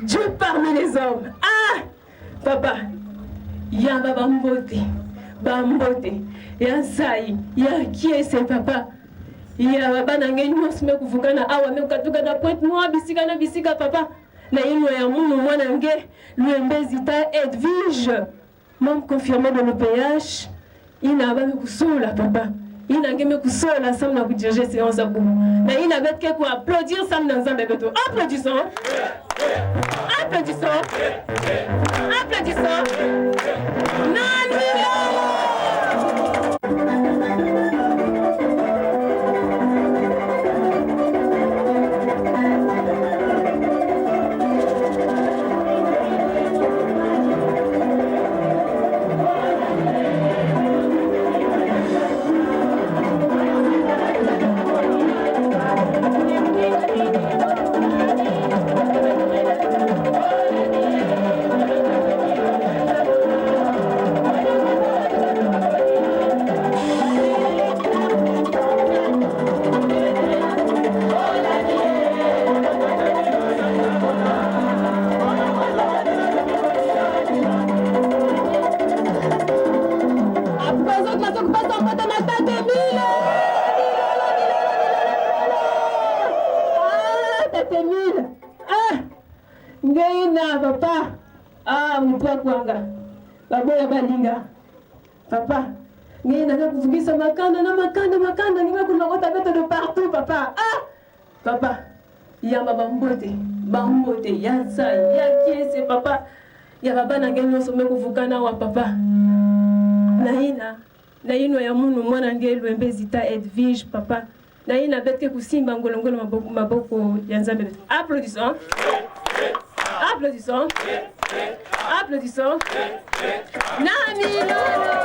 Dieu parmi les hommes. Ah, papa, ya baba mbote, bambote, ya sai, ya kiese papa. Ya baba na ngeni mosime kuvukana awa me ukatuka na point noa bisika papa. Na yino ya munu mwana nge, luembezita Edwige. Membre confirmé de l'OPH, il n'a pas kusula papa. Il n'a pas kusula sam na kudiriger séance à bout. Mais il n'avait que quoi applaudir sam dans un bébé. Applaudissons. Applaudissons. Applaudissons. Papa, ah, mtua kwanga, baboya balinga, papa, nina kuvugisa makanda, nina kunokota beto de partout, papa, ah, papa, ya bambote, ya sa, ya kiese, papa, ya baba na ngeni osome kuvukana wa papa, na ino ya munu mwana ngelu embezita Edwige, papa, na ina betke kusimba ngolongolo maboko ya nzambe. Applaudissons. Applaudissons. Applaudissons. Nami.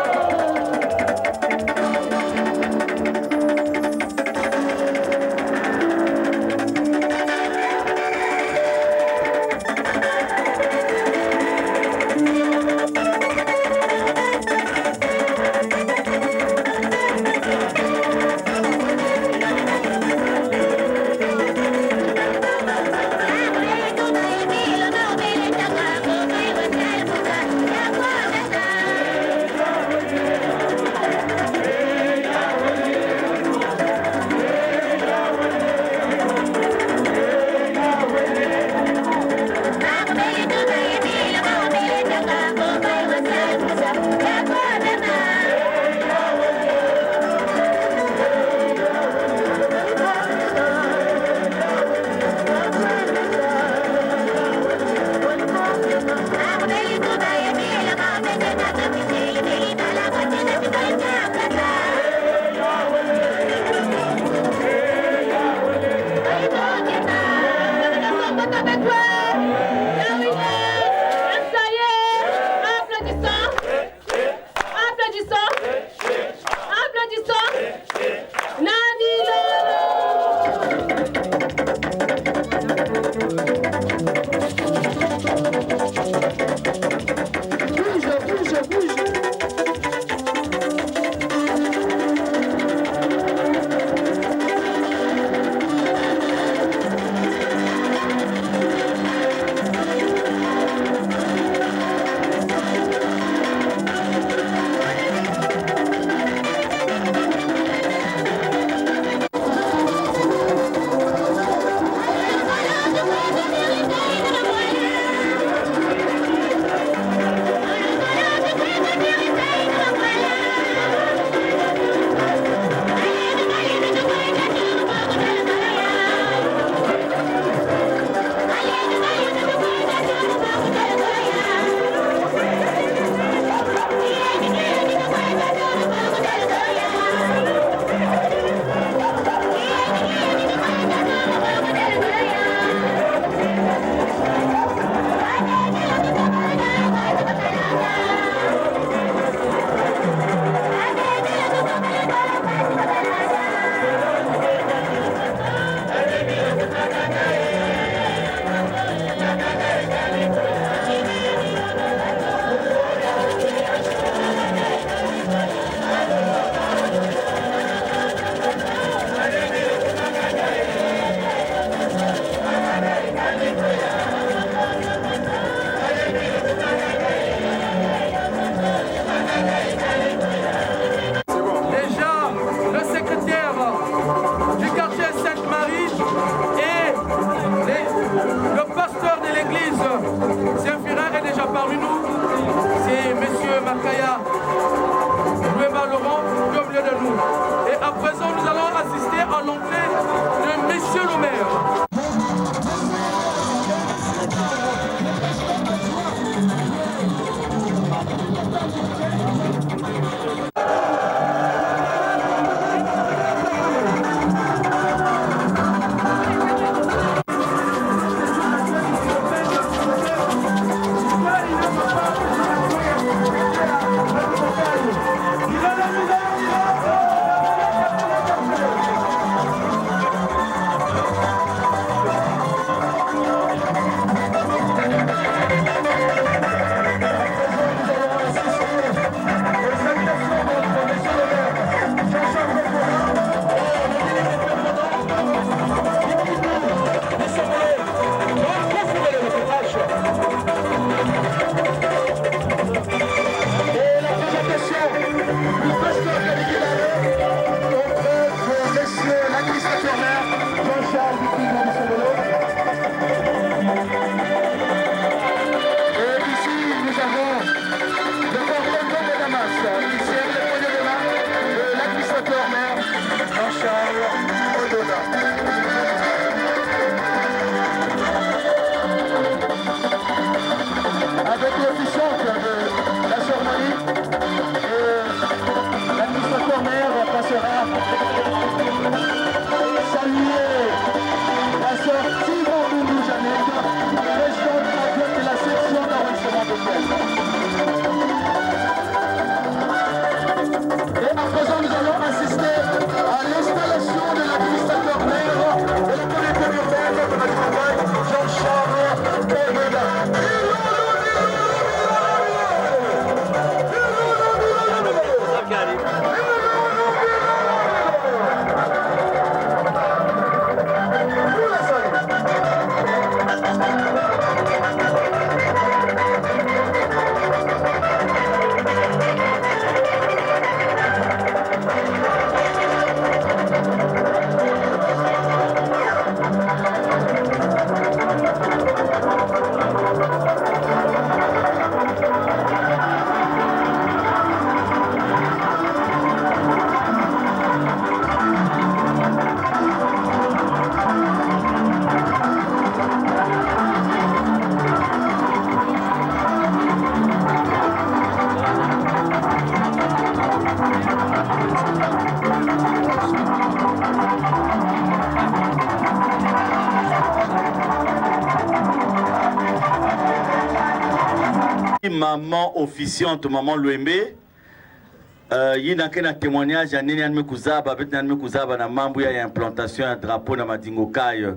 maman officiante, maman Louembe. Il y a un témoignage, il y a un kuzaba na mambu ya implantation ya drapeau na madingo kaye.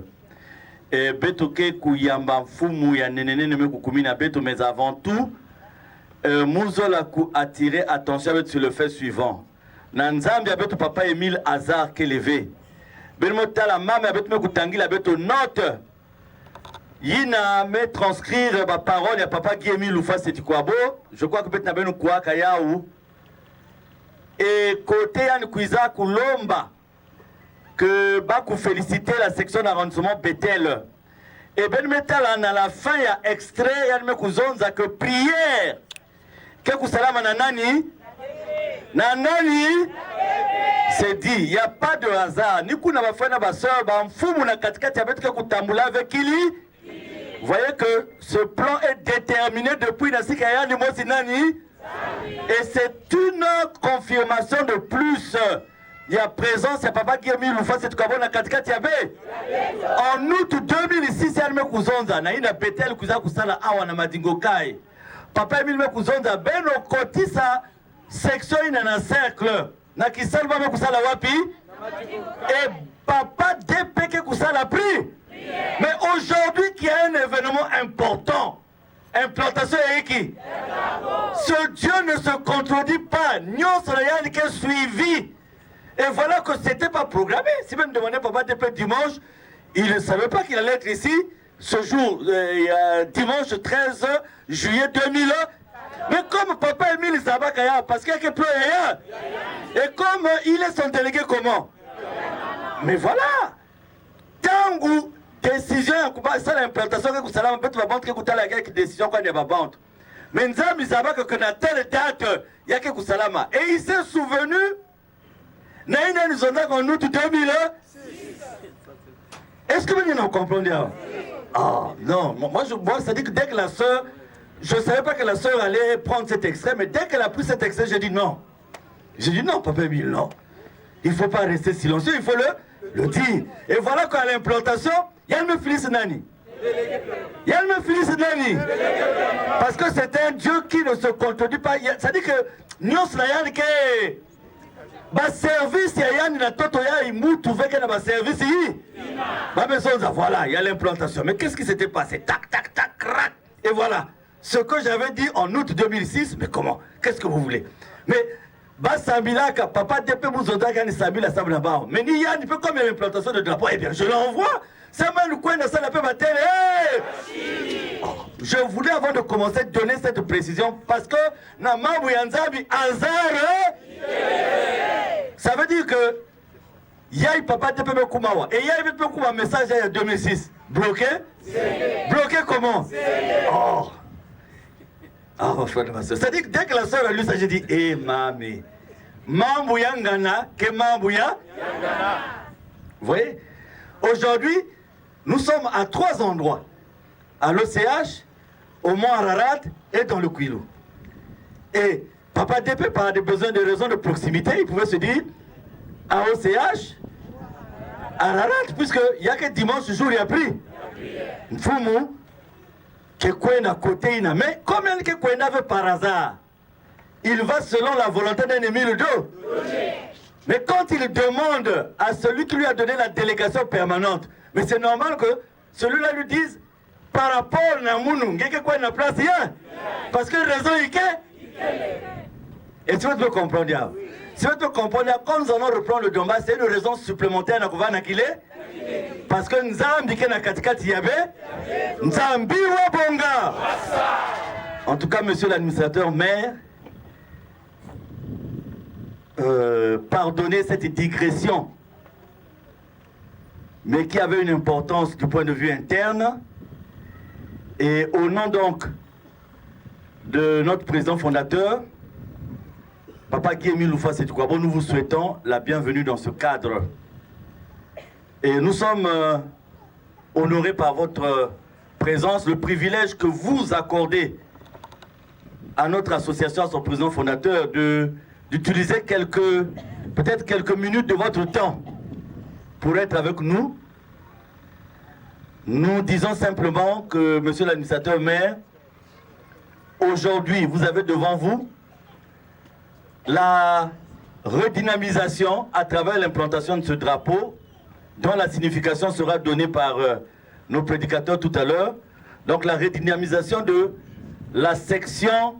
Et betoke kuyamba mfumu ya nenene me kukumina beto, mais avant tout, Mouzola ku attirer attention sur le fait suivant. Nanzambi a beto papa Émile Hazard Kelevé. Benmotala mama beto me kutangi la beto note. Yina me transcrire ma parole ya papa Guémi Loufa Setikwabo. Je crois que beto na beno kwa kayaou. Et côté Yann Kouiza Koulomba, que Bakou féliciter la section d'arrondissement Bethel. Et ben metal à la fin, il y a extrait, Yann Mekouzonza que prière. Que Koussalama Nanani? Nanani? C'est dit, il n'y a pas de hasard. Ni Kouna Bafana Basseur, Bamfoumou na Katikati avec Koutambula avec Kili. Vous voyez que ce plan est déterminé depuis Nasikaya Nimosinani. Et c'est une confirmation de plus. Il y a présence, il y a papa Guémi Loufa, c'est tout comme on a Katikati Yabé. En août 2006, il y a un Kouzonza, il y a Bethel Kouza Kousala Awa na Madingo Kai. Papa Emile Kouzonza, ben au côté sa section in un cercle. Na Kisal Bama Kousala Wapi. Et papa DPK Kousala pris. Mais aujourd'hui, qu'il y a un événement important. Implantation et qui? Ce Dieu ne se contredit pas. Nyon Soleil qui est suivi. Et voilà que ce n'était pas programmé. Si même demandait papa depuis dimanche, il ne savait pas qu'il allait être ici ce jour, dimanche 13 juillet 2000. Mais comme papa Émile Zabakaya, parce qu'il y a plus rien. Et comme il est son délégué comment? Mais voilà. Tango. Décision, c'est l'implantation que vous allez peut-être vendre que vous allez avec décision qu'on est pas vendre. Mais nous avons dit que dans telle date, il y a que vous allez. Et il s'est souvenu, nous avons en août 2000. Est-ce que vous comprenez? Ah non, moi ça dit que dès que la sœur, je ne savais pas que la sœur allait prendre cet extrait, mais dès qu'elle a pris cet extrait, j'ai dit non. J'ai dit non, papa Emile, non. Il ne faut pas rester silencieux, il faut le dire. Et voilà qu'à l'implantation, Yann me félicite Nani. Yann me félicite Nani. Parce que c'est un Dieu qui ne se contredit pas. Ça dit que nous sommes là, que le service, Yann n'a pas de service. Voilà, il y a l'implantation. Mais qu'est-ce qui s'était passé? Tac, tac, tac, crac. Et voilà. Ce que j'avais dit en août 2006, mais comment? Qu'est-ce que vous voulez? Mais Basambilaka, papa Depé Mouzondaga ni Samila Sablabao. Mais ni Yann, il peut comme l'implantation de drapeau. Eh bien, je l'envoie. C'est mal le coin de ça, la paix bataille. Je voulais, avant de commencer, donner cette précision parce que Namabou Yanzabi Azar. Ça veut dire que Yaï papa Depé Koumawa. Et Yaï Depé Koumawa, message il y a 2006. Bloqué? Bloqué comment? Oh. Ah, mon frère, ma soeur. C'est-à-dire que dès que la soeur a lu ça, j'ai dit, eh, mamie, Mambu Yangana, que Mambu Yangana. Vous voyez? Aujourd'hui, nous sommes à 3 endroits. À l'OCH, au Mont Ararat et dans le Kouilou. Et Papa Depé, par des besoins de raisons de proximité, il pouvait se dire, à OCH, Ararat, puisqu'il n'y a que dimanche, jour, il y a pris. Mfumu. Que Kouena côté ina, mais combien que Kouena veut par hasard? Il va selon la volonté d'un ennemi le dos. Mais quand il demande à celui qui lui a donné la délégation permanente, mais c'est normal que celui-là lui dise par rapport à Mounou, que Kouena place rien. Parce que raison il est. Et tu vas te comprendre. Si tu veux comprendre, comme nous allons reprendre le Donbass, c'est une raison supplémentaire à Kouvana qu'il est. Parce que nous avons dit que nous avons bonga. En tout cas, monsieur l'administrateur maire, pardonnez cette digression, mais qui avait une importance du point de vue interne. Et au nom donc de notre président fondateur, Papa Guémi Loufa Setikwabo, nous vous souhaitons la bienvenue dans ce cadre. Et nous sommes honorés par votre présence, le privilège que vous accordez à notre association, à son président fondateur, d'utiliser peut-être quelques minutes de votre temps pour être avec nous. Nous disons simplement que, monsieur l'administrateur maire, aujourd'hui, vous avez devant vous la redynamisation à travers l'implantation de ce drapeau, dont la signification sera donnée par nos prédicateurs tout à l'heure. Donc la redynamisation de la section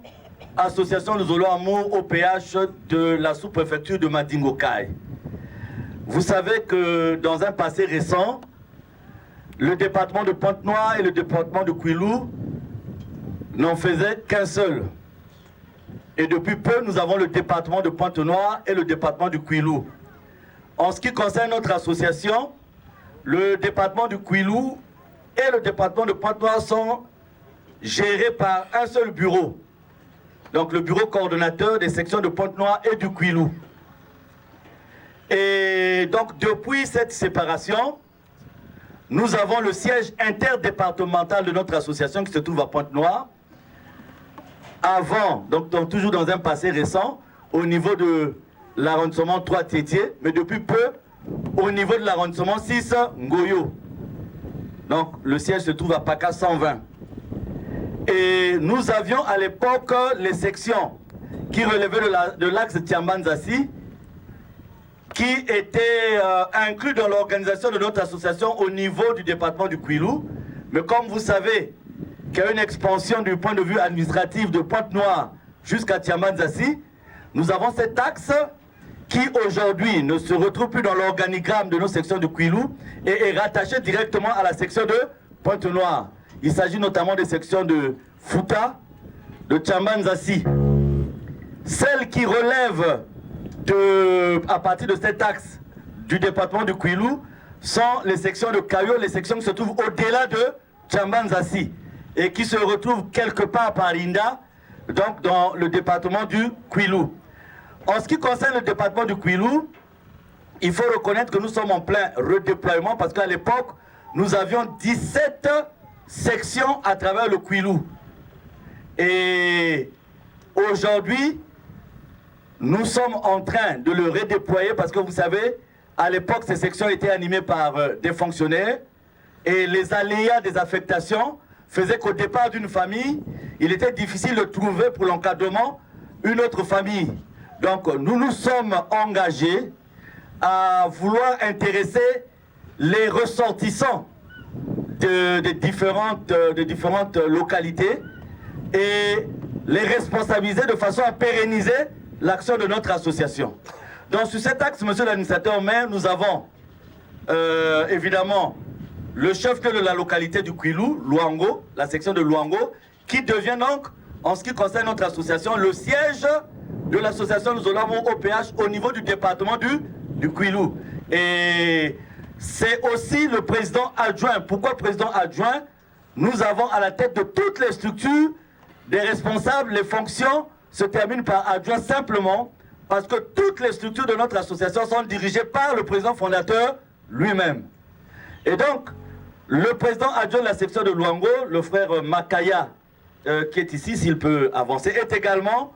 Association Luzolo Amour OPH de la sous-préfecture de Madingo-Kai. Vous savez que dans un passé récent, le département de Pointe-Noire et le département de Kwilu n'en faisaient qu'un seul. Et depuis peu, nous avons le département de Pointe-Noire et le département du Kwilu. En ce qui concerne notre association, le département du Kwilu et le département de Pointe-Noire sont gérés par un seul bureau. Donc le bureau coordonnateur des sections de Pointe-Noire et du Kwilu. Et donc depuis cette séparation, nous avons le siège interdépartemental de notre association qui se trouve à Pointe-Noire. Avant, donc toujours dans un passé récent, au niveau de l'arrondissement 3 Tétié, mais depuis peu, au niveau de l'arrondissement 6 Ngoyo. Donc le siège se trouve à Paka 120. Et nous avions à l'époque les sections qui relevaient de l'axe Tiambanzassi, qui étaient inclus dans l'organisation de notre association au niveau du département du Kwilu. Mais comme vous savez qu'il y a une expansion du point de vue administratif de Pointe-Noire jusqu'à Tiambanzassi, nous avons cet axe qui aujourd'hui ne se retrouve plus dans l'organigramme de nos sections du Kwilu et est rattaché directement à la section de Pointe-Noire. Il s'agit notamment des sections de Fouta, de Tiambanzassi. Celles qui relèvent à partir de cet axe du département du Kwilu sont les sections de Kayo, les sections qui se trouvent au-delà de Tiambanzassi et qui se retrouvent quelque part par Inda, donc dans le département du Kwilu. En ce qui concerne le département du Kwilu, il faut reconnaître que nous sommes en plein redéploiement parce qu'à l'époque, nous avions 17 sections à travers le Kwilu. Et aujourd'hui, nous sommes en train de le redéployer parce que vous savez, à l'époque, ces sections étaient animées par des fonctionnaires et les aléas des affectations faisaient qu'au départ d'une famille, il était difficile de trouver pour l'encadrement une autre famille. Donc nous nous sommes engagés à vouloir intéresser les ressortissants de différentes localités et les responsabiliser de façon à pérenniser l'action de notre association. Donc sur cet axe, monsieur l'administrateur maire, nous avons évidemment le chef-lieu de la localité du Kwilu, Luango, la section de Luango, qui devient donc, en ce qui concerne notre association, le siège de l'association Luzolo Amour OPH au niveau du département du Kwilu. Et c'est aussi le président adjoint. Pourquoi président adjoint? Nous avons à la tête de toutes les structures des responsables, les fonctions se terminent par adjoint simplement parce que toutes les structures de notre association sont dirigées par le président fondateur lui-même. Et donc, le président adjoint de la section de Luango, le frère Makaya, qui est ici, s'il peut avancer, est également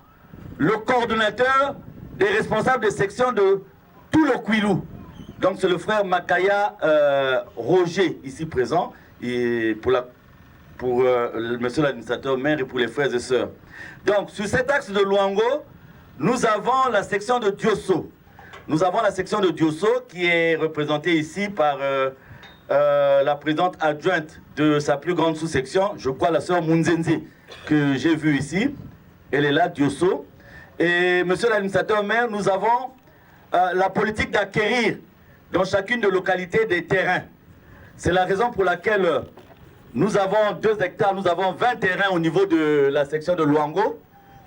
le coordonnateur des responsables des sections de tout le Kwilu. Donc c'est le frère Makaya Roger, ici présent, et pour monsieur l'administrateur maire et pour les frères et sœurs. Donc sur cet axe de Luango, nous avons la section de Diosso. Nous avons la section de Diosso qui est représentée ici par la présidente adjointe de sa plus grande sous-section, je crois la sœur Munzenzi, que j'ai vue ici. Elle est là, Diosso. Et monsieur l'administrateur maire, nous avons la politique d'acquérir dans chacune des localités des terrains. C'est la raison pour laquelle nous avons 2 hectares, nous avons 20 terrains au niveau de la section de Luango,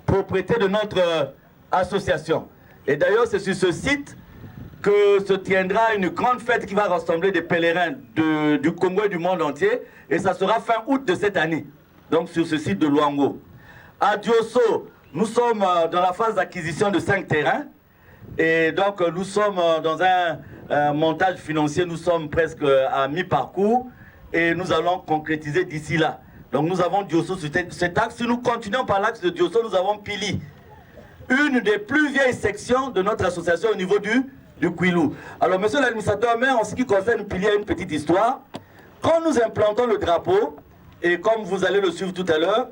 propriété de notre association. Et d'ailleurs, c'est sur ce site que se tiendra une grande fête qui va rassembler des pèlerins du Congo et du monde entier. Et ça sera fin août de cette année, donc sur ce site de Luango. À Diosso, nous sommes dans la phase d'acquisition de 5 terrains. Et donc nous sommes dans un montage financier, nous sommes presque à mi-parcours. Et nous allons concrétiser d'ici là. Donc nous avons Diosso sur cet axe. Si nous continuons par l'axe de Diosso, nous avons Pili, une des plus vieilles sections de notre association au niveau du Kwilu. Alors monsieur l'administrateur maire, en ce qui concerne Pili, il y a une petite histoire. Quand nous implantons le drapeau, et comme vous allez le suivre tout à l'heure,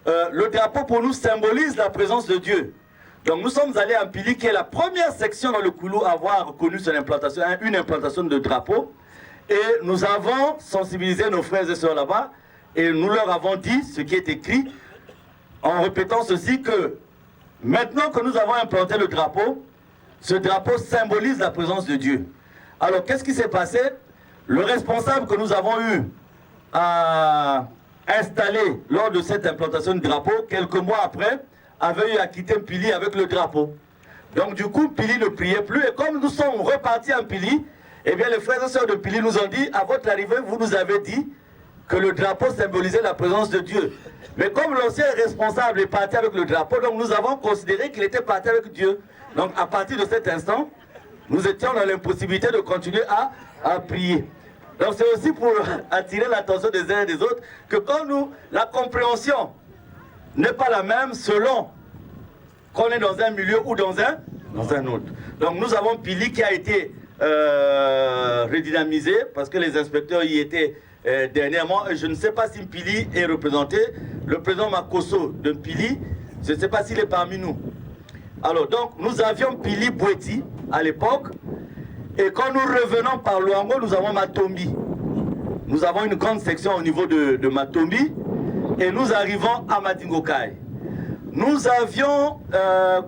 le drapeau pour nous symbolise la présence de Dieu. Donc nous sommes allés à Mpili, qui est la première section dans le Kwilu à avoir connu son implantation, une implantation de drapeau. Et nous avons sensibilisé nos frères et sœurs là-bas, et nous leur avons dit ce qui est écrit, en répétant ceci, que maintenant que nous avons implanté le drapeau, ce drapeau symbolise la présence de Dieu. Alors qu'est-ce qui s'est passé? Le responsable que nous avons eu à installer lors de cette implantation de drapeau, quelques mois après, avait eu à quitter Mpili avec le drapeau. Donc du coup, Mpili ne priait plus, et comme nous sommes repartis à Mpili, eh bien les frères et sœurs de Mpili nous ont dit, à votre arrivée, vous nous avez dit que le drapeau symbolisait la présence de Dieu. Mais comme l'ancien responsable est parti avec le drapeau, donc nous avons considéré qu'il était parti avec Dieu. Donc à partir de cet instant, nous étions dans l'impossibilité de continuer à prier. Donc c'est aussi pour attirer l'attention des uns et des autres que quand nous, la compréhension n'est pas la même selon qu'on est dans un milieu ou dans un autre. Donc nous avons Mpili qui a été redynamisé parce que les inspecteurs y étaient dernièrement. Je ne sais pas si Mpili est représenté. Le président Makoso de Mpili, je ne sais pas s'il est parmi nous. Alors donc nous avions Mpili Boueti à l'époque, et quand nous revenons par Luango, nous avons Matombi. Nous avons une grande section au niveau de Matombi, et nous arrivons à Madingokai. Nous avions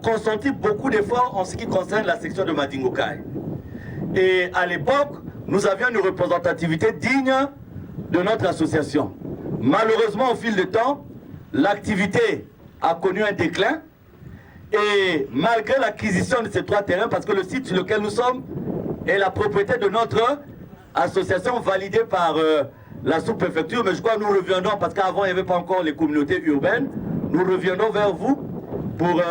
consenti beaucoup d'efforts en ce qui concerne la section de Madingokai. Et à l'époque, nous avions une représentativité digne de notre association. Malheureusement, au fil du temps, l'activité a connu un déclin. Et malgré l'acquisition de ces 3 terrains, parce que le site sur lequel nous sommes est la propriété de notre association validée par la sous-préfecture, mais je crois que nous reviendrons, parce qu'avant il n'y avait pas encore les communautés urbaines, nous reviendrons vers vous pour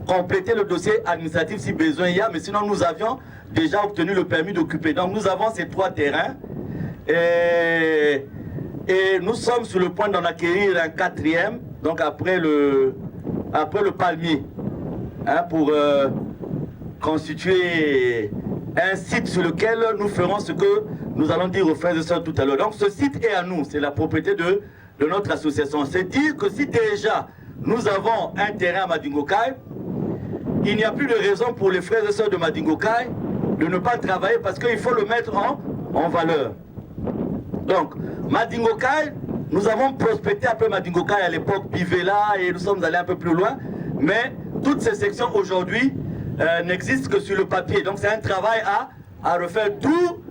compléter le dossier administratif si besoin il y a, mais sinon nous avions déjà obtenu le permis d'occuper. Donc nous avons ces 3 terrains et nous sommes sur le point d'en acquérir un 4e, donc après le palmier, hein, pour constituer un site sur lequel nous ferons ce que nous allons dire aux frères et sœurs tout à l'heure. Donc ce site est à nous, c'est la propriété de notre association. C'est dire que si déjà nous avons un terrain à Madingokai, il n'y a plus de raison pour les frères et sœurs de Madingokai de ne pas travailler, parce qu'il faut le mettre en valeur. Donc Madingokai, nous avons prospecté après Madingokai à l'époque Bivela, et nous sommes allés un peu plus loin, mais toutes ces sections aujourd'hui n'existent que sur le papier. Donc c'est un travail à refaire, d'où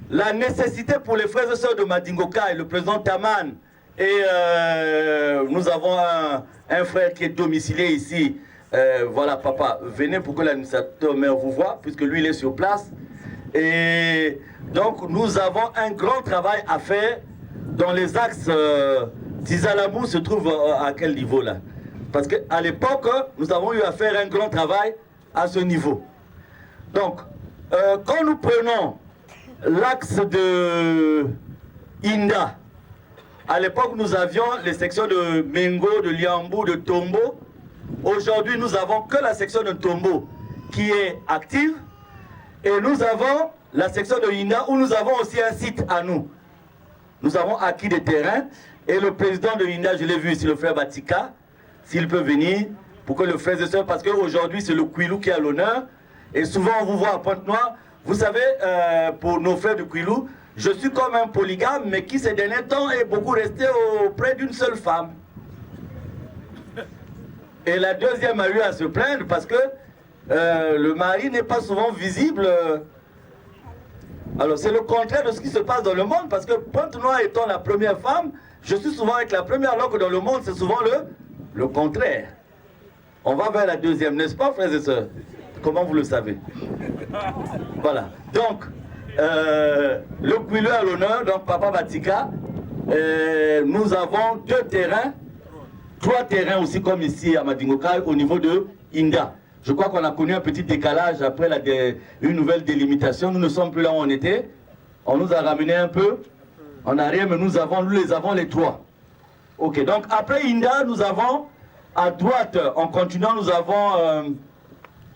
la nécessité pour les frères et sœurs de Madingokai, le président Taman, et nous avons un frère qui est domicilié ici. Voilà, papa, venez pour que l'administrateur maire vous voit, puisque lui il est sur place. Et donc nous avons un grand travail à faire dans les axes. Tizalamou se trouve à quel niveau là? Parce qu'à l'époque, nous avons eu à faire un grand travail à ce niveau. Donc, quand nous prenons l'axe de Inda, à l'époque nous avions les sections de Mengo, de Liambou, de Tombo. Aujourd'hui, nous n'avons que la section de Tombo qui est active, et nous avons la section de Inda où nous avons aussi un site à nous. Nous avons acquis des terrains, et le président de Inda, je l'ai vu ici, le frère Batika, s'il peut venir, pour que le frère et sœurs, parce qu'aujourd'hui c'est le Kwilu qui a l'honneur, et souvent on vous voit à Pointe-Noire. Vous savez, pour nos frères du Kwilu, je suis comme un polygame, mais qui ces derniers temps est beaucoup resté auprès d'une seule femme. Et la deuxième a eu à se plaindre parce que le mari n'est pas souvent visible. Alors c'est le contraire de ce qui se passe dans le monde, parce que Pointe-Noire étant la première femme, je suis souvent avec la première, alors que dans le monde c'est souvent le contraire. On va vers la deuxième, n'est-ce pas, frères et sœurs? Comment vous le savez? Voilà. Donc, le Kwilu à l'honneur, donc Papa Batika, nous avons 2 terrains, 3 terrains aussi comme ici à Madingokai au niveau de Inda. Je crois qu'on a connu un petit décalage après une nouvelle délimitation. Nous ne sommes plus là où on était. On nous a ramené un peu en arrière, mais nous les avons les 3. Ok, donc après Inda, nous avons à droite, en continuant, nous avons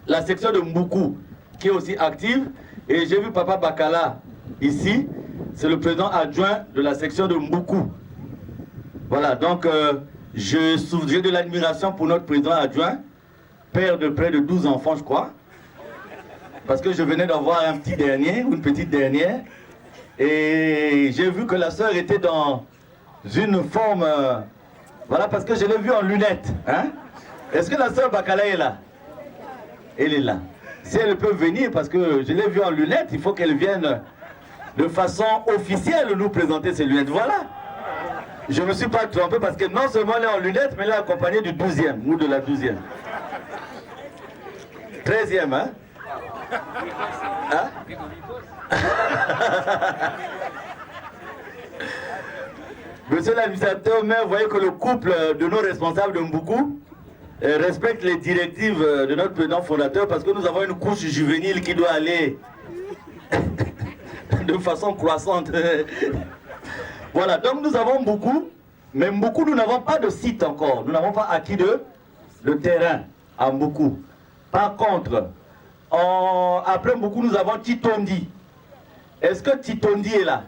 la section de Mboukou qui est aussi active. Et j'ai vu Papa Bakala ici, c'est le président adjoint de la section de Mboukou. Voilà, donc j'ai de l'admiration pour notre président adjoint, père de près de 12 enfants, je crois. Parce que je venais d'avoir un petit dernier, ou une petite dernière. Et j'ai vu que la sœur était dans une forme... voilà, parce que je l'ai vue en lunettes. Hein? Est-ce que la sœur Bakala est là? Elle est là. Si elle peut venir, parce que je l'ai vue en lunettes, il faut qu'elle vienne de façon officielle nous présenter ses lunettes. Voilà. Je ne me suis pas trompé parce que non seulement elle est en lunettes, mais elle est accompagnée du 12e ou de la 12e. 13e, hein? Hein? Monsieur l'administrateur maire, vous voyez que le couple de nos responsables de Mboukou respecte les directives de notre président fondateur parce que nous avons une couche juvénile qui doit aller de façon croissante. Voilà, donc nous avons beaucoup, mais beaucoup nous n'avons pas de site encore. Nous n'avons pas acquis de terrain à Mboukou. Par contre, après Mboukou, nous avons Titondi. Est-ce que Titondi est là?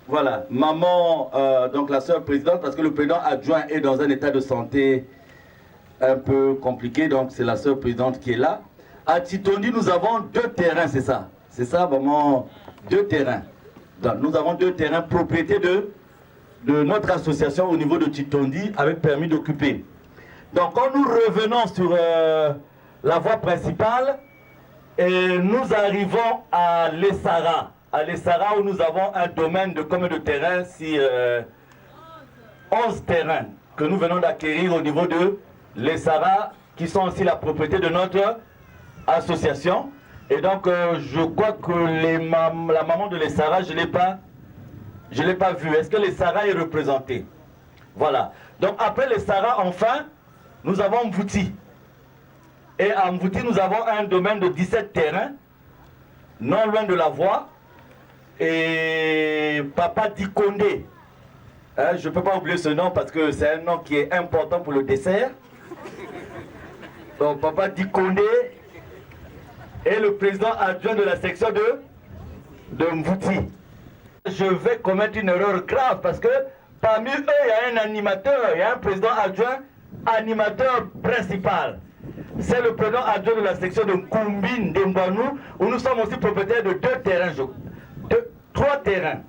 Voilà, maman, donc la sœur présidente, parce que le président adjoint est dans un état de santé un peu compliqué, donc c'est la sœur présidente qui est là. À Titondi, nous avons 2 terrains, c'est ça? C'est ça, maman, 2 terrains. Donc, nous avons 2 terrains, propriété de notre association au niveau de Titondi, avec permis d'occuper. Donc, quand nous revenons sur la voie principale, et nous arrivons à l'Essara. À l'Essara où nous avons un domaine de combien de terrains? 11 terrains que nous venons d'acquérir au niveau de l'Essara, qui sont aussi la propriété de notre association. Et donc je crois que la maman de l'Essara, je ne l'ai pas vue. Est-ce que l'Essara est représentée? Voilà. Donc après l'Essara, enfin, nous avons Mvouti. Et à Mvouti, nous avons un domaine de 17 terrains, non loin de la voie. Et Papa Dikondé, hein, je ne peux pas oublier ce nom parce que c'est un nom qui est important pour le dessert. Donc Papa Dikondé est le président adjoint de la section de Mvouti. Je vais commettre une erreur grave parce que parmi eux, il y a un animateur, il y a un président adjoint, animateur principal. C'est le président adjoint de la section de Nkumbine de Mbouanou, où nous sommes aussi propriétaires de 2 terrains, 3 terrains.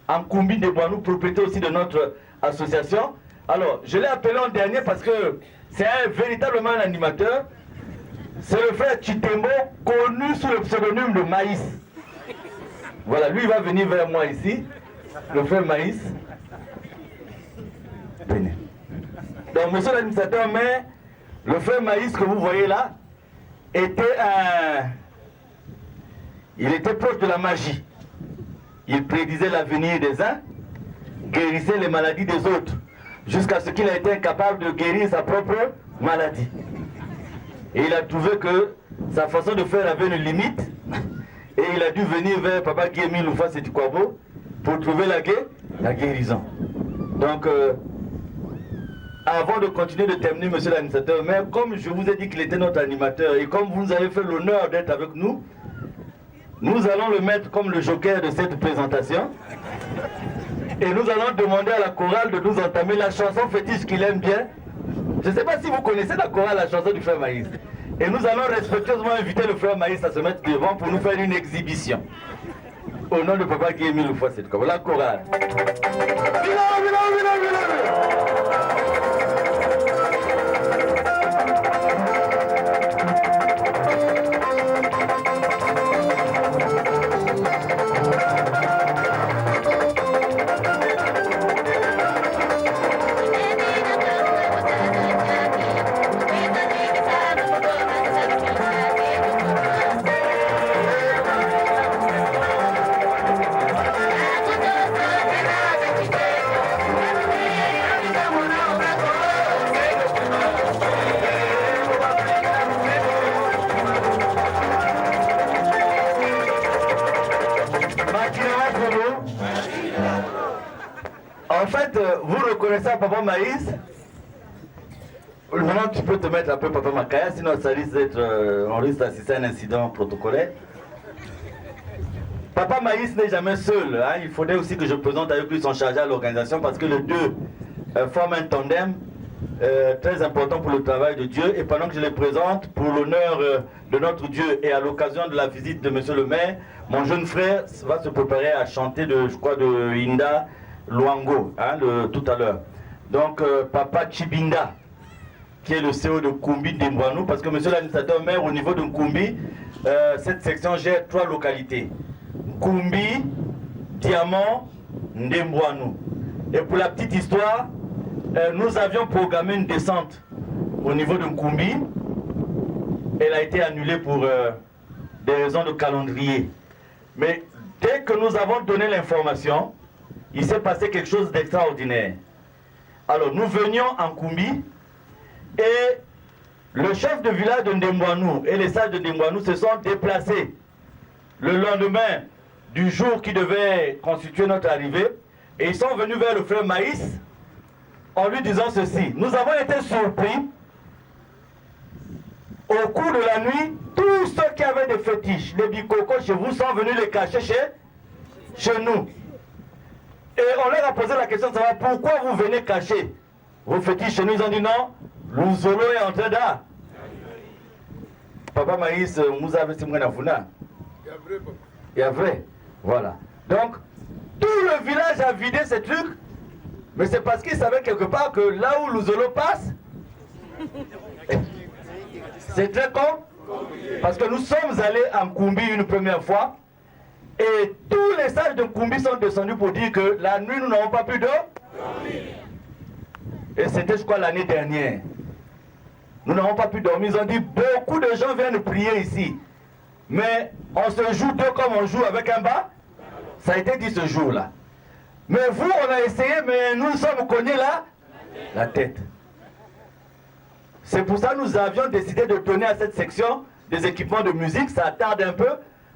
En Nkumbine de Mbouanou, propriété aussi de notre association. Alors, je l'ai appelé en dernier parce que c'est véritablement un animateur. C'est le frère Chitembo, connu sous le pseudonyme de Maïs. Voilà, lui il va venir vers moi ici, le frère Maïs. Venez. Donc, monsieur l'administrateur, mais le frère Maïs que vous voyez là il était proche de la magie. Il prédisait l'avenir des uns, guérissait les maladies des autres, jusqu'à ce qu'il a été incapable de guérir sa propre maladie. Et il a trouvé que sa façon de faire avait une limite, et il a dû venir vers Papa Guémi Loufa Setikwabo pour trouver la guérison. Donc, avant de continuer de terminer, monsieur l'administrateur, mais comme je vous ai dit qu'il était notre animateur, et comme vous nous avez fait l'honneur d'être avec nous, nous allons le mettre comme le joker de cette présentation. Et nous allons demander à la chorale de nous entamer la chanson fétiche qu'il aime bien. Je ne sais pas si vous connaissez la chorale, la chanson du frère Maïs. Et nous allons respectueusement inviter le frère Maïs à se mettre devant pour nous faire une exhibition. Au nom de Papa Guémi Loufa, c'est comme la chorale. En fait, vous reconnaissez à Papa Maïs. Maintenant, tu peux te mettre un peu Papa Makaya, sinon ça risque d'être, on risque d'assister à un incident protocolaire. Papa Maïs n'est jamais seul. Hein. Il faudrait aussi que je présente avec lui son chargé à l'organisation parce que les deux forment un tandem très important pour le travail de Dieu. Et pendant que je les présente, pour l'honneur de notre Dieu et à l'occasion de la visite de Monsieur le maire, mon jeune frère va se préparer à chanter je crois, de Inda Luango, hein, tout à l'heure. Donc, Papa Chibinda, qui est le CEO de Nkumbi Ndembwanou, parce que Monsieur l'administrateur maire, au niveau de Nkumbi, cette section gère 3 localités. Nkumbi, Diamant, Ndembwanou. Et pour la petite histoire, nous avions programmé une descente au niveau de Nkumbi. Elle a été annulée pour des raisons de calendrier. Mais dès que nous avons donné l'information, il s'est passé quelque chose d'extraordinaire. Alors nous venions en Nkumbi et le chef de village de Ndembwanou et les sages de Ndembwanou se sont déplacés le lendemain du jour qui devait constituer notre arrivée et ils sont venus vers le frère Maïs en lui disant ceci: nous avons été surpris au cours de la nuit, tous ceux qui avaient des fétiches, les bicocos chez vous, sont venus les cacher chez nous. Et on leur a posé la question de savoir pourquoi vous venez cacher vos fétiches chez nous. Ils ont dit non, Luzolo est en train d'art. Papa Maïs, vous avez ce qu'il y a vrai. Il y a vrai. Voilà. Donc, tout le village a vidé ces trucs, mais c'est parce qu'ils savaient quelque part que là où Luzolo passe, c'est très con. Parce que nous sommes allés en Nkumbi une première fois, et tous les sages de Nkumbi sont descendus pour dire que la nuit nous n'avons pas pu dormir. Et c'était, je crois, l'année dernière. Nous n'avons pas pu dormir. Ils ont dit beaucoup de gens viennent prier ici. Mais on se joue deux comme on joue avec un bas. Ça a été dit ce jour-là. Mais vous, on a essayé, mais nous sommes cognés là, la tête. C'est pour ça que nous avions décidé de donner à cette section des équipements de musique. Ça tarde un peu,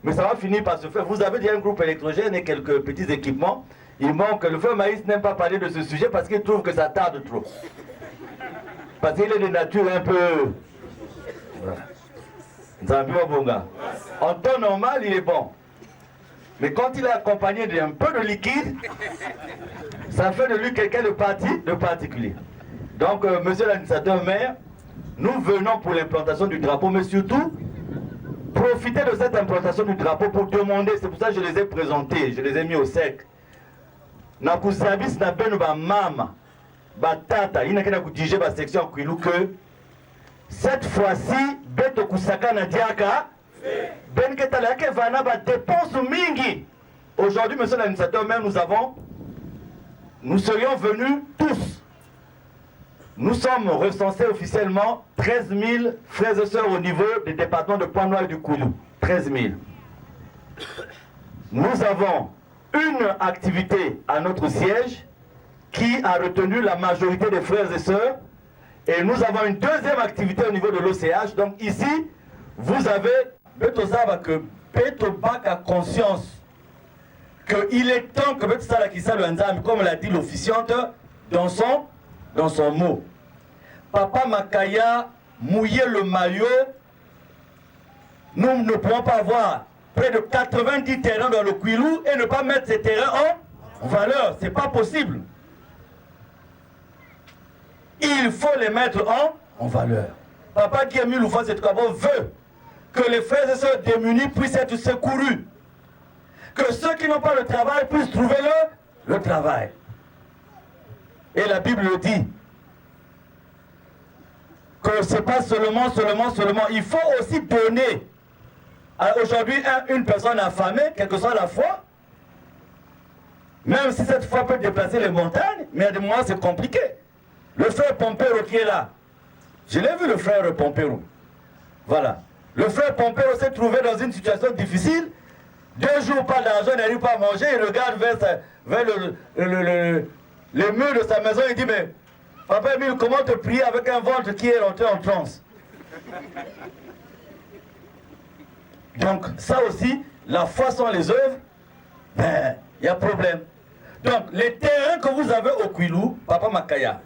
mais ça va finir par se faire. Vous avez déjà un groupe électrogène et quelques petits équipements. Il manque. Le frère Maïs n'aime pas parler de ce sujet parce qu'il trouve que ça tarde trop. Parce qu'il est de nature un peu... Voilà. En temps normal, il est bon. Mais quand il est accompagné d'un peu de liquide, ça fait de lui quelqu'un de particulier. Donc, monsieur l'administrateur maire, nous venons pour l'implantation du drapeau, mais surtout, profitez de cette implantation du drapeau pour demander, c'est pour ça que je les ai présentés, je les ai mis au sec. Nakusabis na benu ba mama, ba tata, il n'a qu'à diriger la section Kwilu que cette fois-ci, Beto Kusaka na Diaka, Ben Ketalake Vana ba dépense mingi. Aujourd'hui, monsieur l'administrateur maire, nous serions venus tous. Nous sommes recensés officiellement 13 000 frères et sœurs au niveau des départements de Pointe-Noire et du Koulou. 13 000. Nous avons une activité à notre siège qui a retenu la majorité des frères et sœurs. Et nous avons une deuxième activité au niveau de l'OCH. Donc ici, vous avez Betozaba que Betobak a conscience qu'il est temps que Betosala Kissa le Nzam, comme l'a dit l'officiante dans son mot. Papa Makaya mouiller le maillot, nous ne pouvons pas avoir près de 90 terrains dans le Kwilu et ne pas mettre ces terrains en valeur. Ce n'est pas possible. Il faut les mettre en valeur. Papa qui a mis l'ouvert cette travaux veut que les frères et sœurs démunis puissent être secourus. Que ceux qui n'ont pas le travail puissent trouver le travail. Et la Bible le dit. Que ce n'est pas seulement. Il faut aussi donner. Aujourd'hui, une personne affamée, quelle que soit la foi, même si cette foi peut déplacer les montagnes, mais à des moments c'est compliqué. Le frère Pompero qui est là, je l'ai vu le frère Pompero. Voilà. Le frère Pompero s'est trouvé dans une situation difficile. 2 jours pas d'argent, il n'arrive pas à manger, il regarde vers le mur de sa maison, il dit mais Papa Emile, comment te prier avec un ventre qui est rentré en transe? Donc ça aussi, la foi sans les œuvres, ben, il y a problème. Donc les terrains que vous avez au Kwilu, Papa Makaya,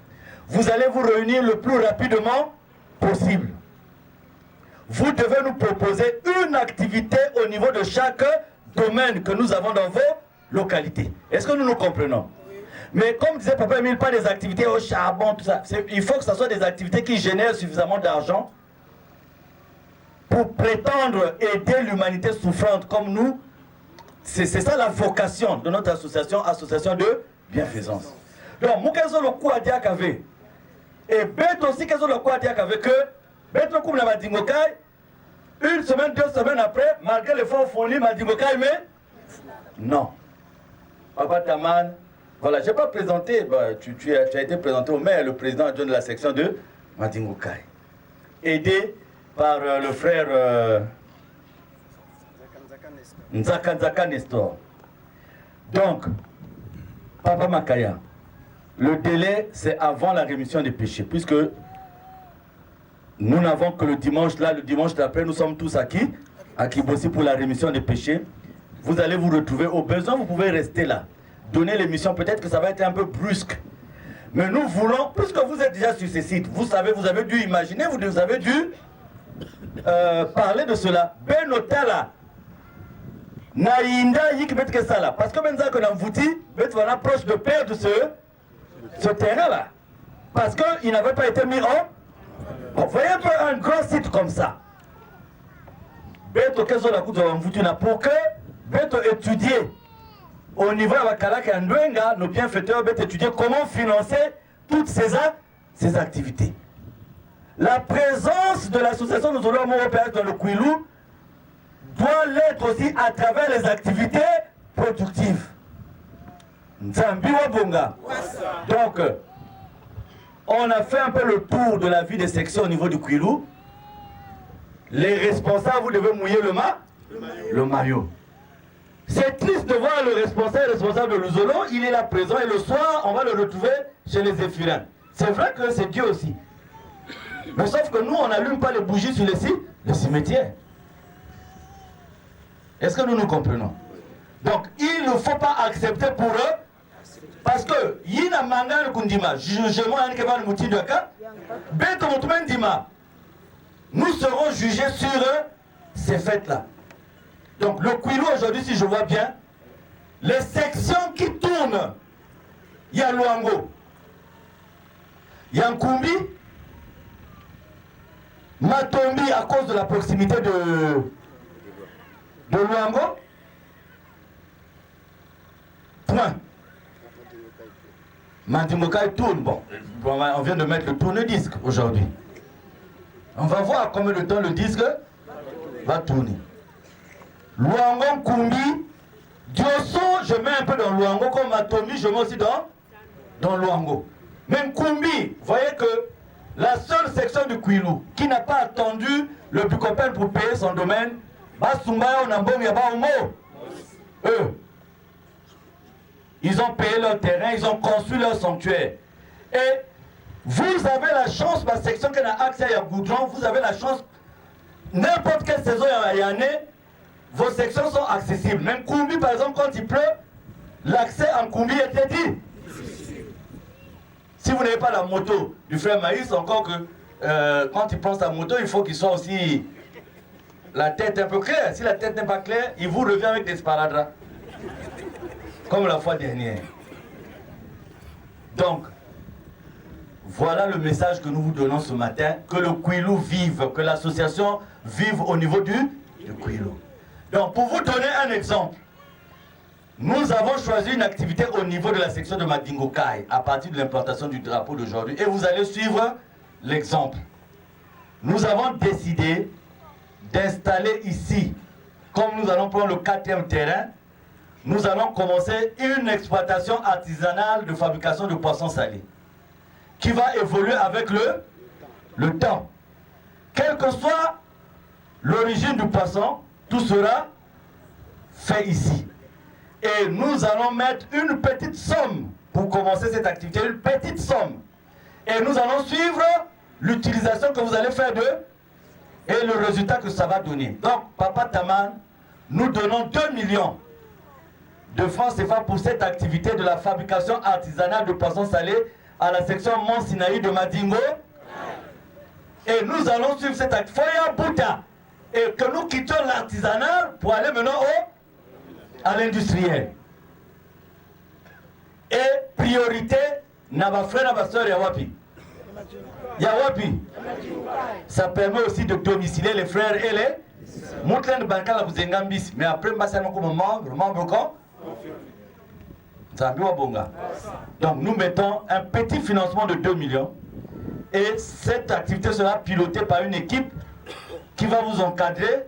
vous allez vous réunir le plus rapidement possible. Vous devez nous proposer une activité au niveau de chaque domaine que nous avons dans vos localités. Est-ce que nous nous comprenons? Mais comme disait Papa Emile, pas des activités au charbon, tout ça. Il faut que ce soit des activités qui génèrent suffisamment d'argent pour prétendre aider l'humanité souffrante comme nous. C'est ça la vocation de notre association, association de bienfaisance. Donc, nous avons le coup à dire qu'avec. Et bête aussi, qu'est-ce le coup à dire qu'avec eux, bête le coup de la Madingokai, une semaine, 2 semaines après, malgré l'effort fourni, Madingokai, mais non. Papa Taman, voilà, je n'ai pas présenté, bah, tu as été présenté au maire, le président adjoint de la section de Madingokai, aidé par le frère Nzaka Nestor. Donc, Papa Makaya, le délai, c'est avant la rémission des péchés, puisque nous n'avons que le dimanche là, le dimanche d'après, nous sommes tous acquis aussi pour la rémission des péchés. Vous allez vous retrouver au besoin, vous pouvez rester là. Donner l'émission, peut-être que ça va être un peu brusque. Mais nous voulons, puisque vous êtes déjà sur ces sites, vous savez, vous avez dû imaginer, vous avez dû parler de cela. Benotala, Naïnda, Yikbet Sala. Parce que maintenant qu'on a voté, on approche de perdre ce terrain-là. Parce qu'il n'avait pas été mis en. Vous voyez un peu un grand site comme ça. Beto Kezo la Kouzo Mvutuna pour que Beto étudier au niveau de Wakalak et Ndwenga, nos bienfaiteurs, Beto étudier comment financer toutes ces activités. La présence de l'association de Zolo Européen dans le Kouilou doit l'être aussi à travers les activités productives. Nzambi Wabonga. Donc, on a fait un peu le tour de la vie des sections au niveau du Kouilou. Les responsables, vous devez mouiller le maillot. C'est triste de voir le responsable de l'Uzolo, il est là présent et le soir, on va le retrouver chez les Zéphirins. C'est vrai que c'est Dieu aussi. Mais sauf que nous, on n'allume pas les bougies sur les cimetières. Est-ce que nous comprenons? Donc, il ne faut pas accepter pour eux, parce que Yina Manga Kundima, jugement Ankeval Mouti Doka, Beto Moutoumen Dima, nous serons jugés sur ces fêtes-là. Donc, le Kouilou aujourd'hui, si je vois bien, les sections qui tournent, il y a Luango, il y a Nkumbi, Matombi à cause de la proximité de Luango. Point. Madimokai tourne. Bon, on vient de mettre le tourne-disque aujourd'hui. On va voir combien de temps le disque va tourner. Luango, Kumbi, Diosso, je mets un peu dans Luango, comme Matombi, je mets aussi dans Luango. Même Kumbi, vous voyez que la seule section du Kouilou qui n'a pas attendu le Bucopel pour payer son domaine, eux, ils ont payé leur terrain, ils ont construit leur sanctuaire. Et vous avez la chance, ma section qui a accès à Goudron, vous avez la chance, n'importe quelle saison il y a année, vos sections sont accessibles. Même Koumbi, par exemple, quand il pleut, l'accès en Koumbi est interdit. Si vous n'avez pas la moto du frère Maïs, encore que quand il prend sa moto, il faut qu'il soit aussi la tête un peu claire. Si la tête n'est pas claire, il vous revient avec des sparadraps. Comme la fois dernière. Donc, voilà le message que nous vous donnons ce matin, que le Kouilou vive, que l'association vive au niveau du Kouilou. Donc, pour vous donner un exemple, nous avons choisi une activité au niveau de la section de Madingokai, à partir de l'implantation du drapeau d'aujourd'hui, et vous allez suivre l'exemple. Nous avons décidé d'installer ici, comme nous allons prendre le 4e terrain, nous allons commencer une exploitation artisanale de fabrication de poissons salés qui va évoluer avec le temps. Quelle que soit l'origine du poisson, tout sera fait ici. Et nous allons mettre une petite somme pour commencer cette activité, une petite somme. Et nous allons suivre l'utilisation que vous allez faire et le résultat que ça va donner. Donc, Papa Taman, nous donnons 2 millions de francs CFA pour cette activité de la fabrication artisanale de poissons salés à la section Mont Sinaï de Madingo. Et nous allons suivre cette activité et que nous quittions l'artisanal pour aller maintenant à l'industriel. et priorité na ba frère na ba sœur ya wapi. Ya wapi. Ça permet aussi de domicilier les frères et les Moutlen Bankala vous engambis, mais après Mbassa comme membre quand Bonga. Donc nous mettons un petit financement de 2 millions et cette activité sera pilotée par une équipe qui va vous encadrer,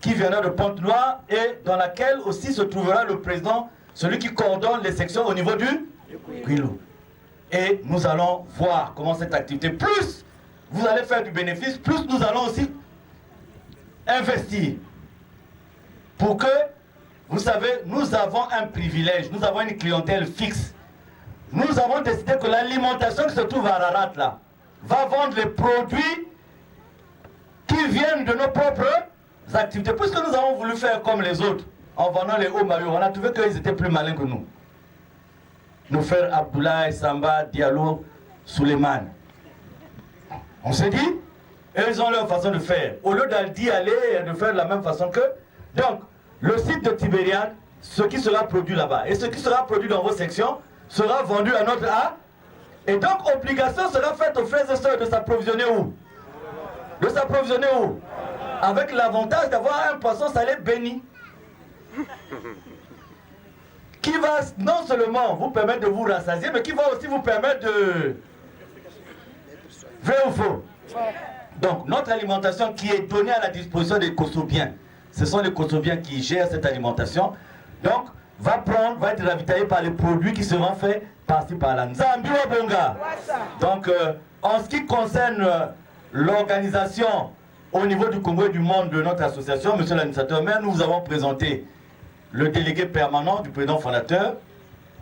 qui viendra de Pointe-Noire et dans laquelle aussi se trouvera le président, celui qui coordonne les sections au niveau du Kouilou. Et nous allons voir comment cette activité, plus vous allez faire du bénéfice, plus nous allons aussi investir. Pour que, vous savez, nous avons un privilège, nous avons une clientèle fixe. Nous avons décidé que l'alimentation qui se trouve à Ararat là, va vendre les produits qui viennent de nos propres activités. Puisque nous avons voulu faire comme les autres, en vendant les hauts maillots, on a trouvé qu'ils étaient plus malins que nous. Nos frères Abdoulaye, Samba, Diallo, Suleiman. On s'est dit, ils ont leur façon de faire. Au lieu d'y aller et de faire de la même façon que... Donc, le site de Tibériade, ce qui sera produit là-bas, et ce qui sera produit dans vos sections, sera vendu à notre A. Et donc, obligation sera faite aux frères et sœurs de s'approvisionner où? De s'approvisionner où? Avec l'avantage d'avoir un poisson salé béni. Qui va non seulement vous permettre de vous rassasier, mais qui va aussi vous permettre de... Vrai ou faux? Donc, notre alimentation qui est donnée à la disposition des Kosoviens, ce sont les Kosoviens qui gèrent cette alimentation, donc, va être ravitaillée par les produits qui seront faits par-ci par-là. Nzambi wa Bonga. Donc, en ce qui concerne l'organisation au niveau du Congo et du monde de notre association, monsieur l'administrateur maire, nous vous avons présenté le délégué permanent du président fondateur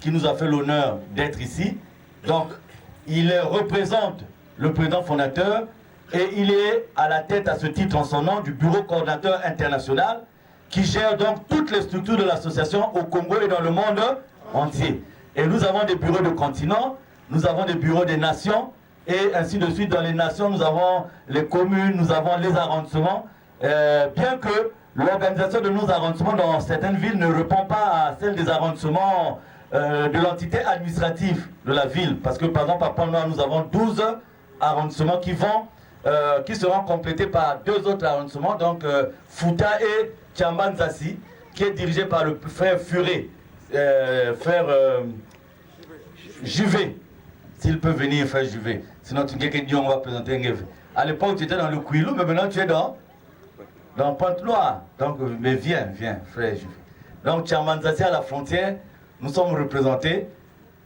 qui nous a fait l'honneur d'être ici. Donc, il représente le président fondateur et il est à la tête à ce titre en son nom du bureau coordinateur international qui gère donc toutes les structures de l'association au Congo et dans le monde entier. Et nous avons des bureaux de continent, nous avons des bureaux des nations et ainsi de suite. Dans les nations, nous avons les communes, nous avons les arrondissements, bien que l'organisation de nos arrondissements dans certaines villes ne répond pas à celle des arrondissements de l'entité administrative de la ville. Parce que par exemple à Pointe-Noire, nous avons 12 arrondissements qui seront complétés par 2 autres arrondissements, donc Fouta et Tchambanzasi, qui est dirigé par le frère Furé, frère Juvé, s'il peut venir, frère Juvé. Sinon, on va présenter un gars. À l'époque, tu étais dans le Kouilou, mais maintenant tu es dans Pointe-Noire. Donc, mais viens, frère Juvé. Donc, Tchambanzasi à la frontière, nous sommes représentés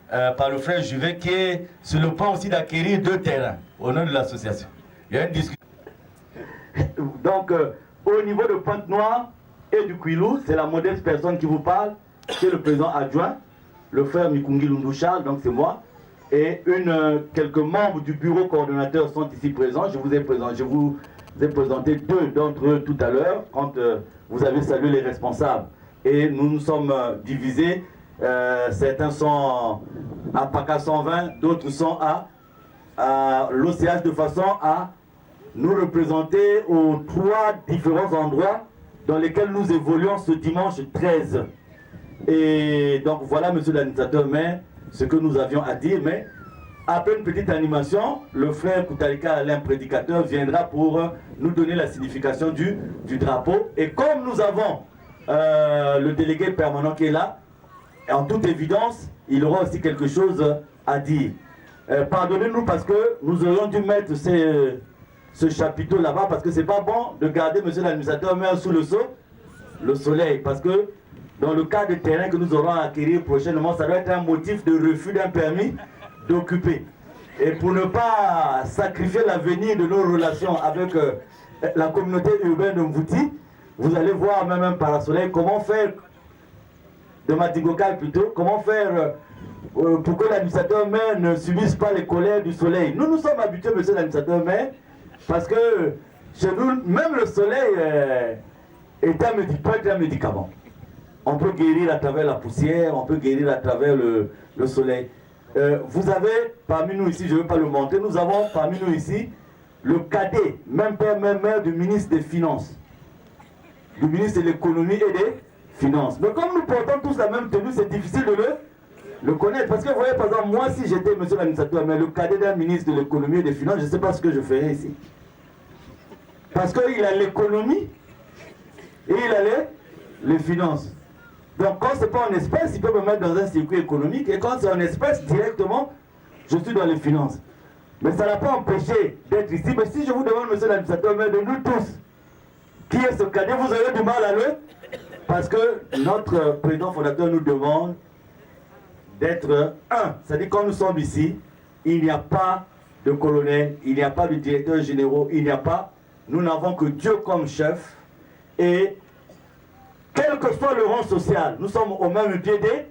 par le frère Juvé, qui est sur le point aussi d'acquérir 2 terrains au nom de l'association. Il y a une discussion. Donc, au niveau de Pointe-Noire et du Kouilou, c'est la modeste personne qui vous parle, qui est le président adjoint, le frère Mikungi Lundouchal, donc c'est moi, et quelques membres du bureau coordonnateur sont ici présents. Je vous ai présenté 2 d'entre eux tout à l'heure, quand vous avez salué les responsables. Et nous nous sommes divisés, certains sont à PACA 120, d'autres sont à l'OCH, de façon à nous représenter aux 3 différents endroits dans lesquels nous évoluons ce dimanche 13. Et donc voilà, monsieur l'administrateur maire, ce que nous avions à dire. Mais après une petite animation, le frère Koutalika Alain Prédicateur viendra pour nous donner la signification du drapeau. Et comme nous avons le délégué permanent qui est là, en toute évidence, il aura aussi quelque chose à dire. Pardonnez-nous parce que nous aurions dû mettre ce chapiteau là-bas, parce que c'est pas bon de garder monsieur l'administrateur maire sous le soleil, parce que dans le cas de terrain que nous aurons à acquérir prochainement, ça doit être un motif de refus d'un permis d'occuper. Et pour ne pas sacrifier l'avenir de nos relations avec la communauté urbaine de Mvouti, vous allez voir même un parasoleil, comment faire, de Matigokal plutôt, comment faire pour que l'administrateur maire ne subisse pas les colères du soleil. Nous sommes habitués, monsieur l'administrateur maire, parce que chez nous, même le soleil peut être un médicament. On peut guérir à travers la poussière, on peut guérir à travers le soleil. Vous avez parmi nous ici, je ne vais pas le montrer, nous avons parmi nous ici le cadet, même père, même mère du ministre des Finances, du ministre de l'économie et des Finances. Mais comme nous portons tous la même tenue, c'est difficile de le le connaître. Parce que vous voyez, par exemple, moi, si j'étais monsieur l'administrateur, mais le cadet d'un ministre de l'économie et des finances, je ne sais pas ce que je ferais ici. Parce qu'il a l'économie et il a les finances. Donc quand ce n'est pas en espèces, il peut me mettre dans un circuit économique. Et quand c'est en espèces, directement, je suis dans les finances. Mais ça n'a pas empêché d'être ici. Mais si je vous demande, monsieur l'administrateur, mais de nous tous, qui est ce cadet, vous aurez du mal à le... Parce que notre président fondateur nous demande d'être un. C'est-à-dire quand nous sommes ici, il n'y a pas de colonel, il n'y a pas de directeur général, il n'y a pas... Nous n'avons que Dieu comme chef. Et quel que soit le rang social, nous sommes au même pied des...